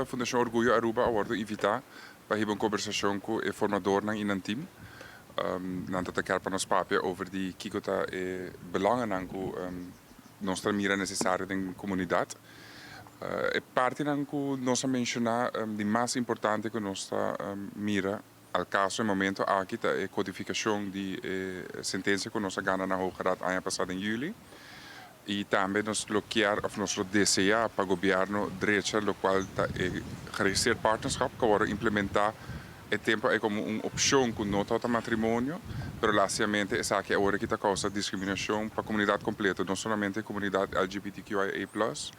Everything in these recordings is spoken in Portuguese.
A Fundação Orgulho Aruba awardo invitar para uma conversação com o formador in een team. Nanto te kerpa nos papia over die kikota e belangen anku nostra mira necessaria in comunidade. E parte anku nossa mencionar di mais importante que nossa mira al caso e momento aqui tá a codificação de sentença que nossa gana na Hoge Raad ano passado em juli. E também nos bloquear of nosso DCA para o governo direita, lo qual está geregistreerd partnerschap que agora implementar e tempo é como uma opção que não está matrimônio, mas basicamente é aqui agora que está causa discriminação para a comunidade completa, não somente a comunidade LGBTQIA+, mas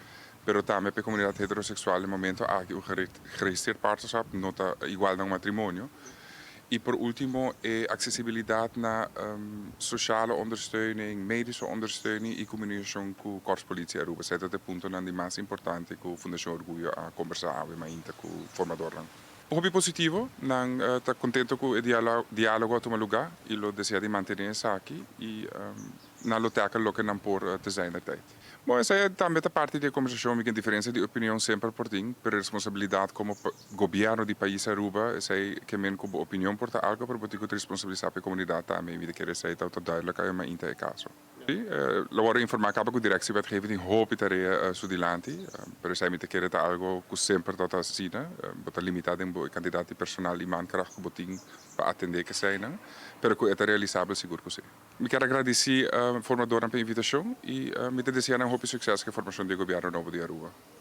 também para a comunidade heterossexual no momento aqui o geregistreerd partnerschap não está igual a um matrimônio. E por último, acessibilidade na sociale ondersteuning, medische ondersteuning e comunicação com o Corpo Polícia Aruba. Esse é o ponto mais importante que a Fundação Orgulho a conversar com o formador. O hobby positivo, está contente com o diálogo a tomar lugar e lo deseja de manter isso aqui e na loteca lo que não por te zijn na tijd. Bom, essa é também a parte da conversação, uma diferença de opinião sempre por ti, per responsabilidade como governo do país Aruba, essa é que men como opinião por algo, per botico de responsabilidade para a comunidade também, vida que essa é tão duidelijk, mas inte é caso. Lo worden informar que a directie wetgeving hoop te rea sudilanti, per esempio te kere algo que sempre dat asina, bota limitado em candidato personal e mankracht que botin para atender que zijn, pero que é realizável seguro que sim. Me quero agradecer a formadora pela invitação e me desejar um hoop sucesso que a formação do governo novo de Aruba.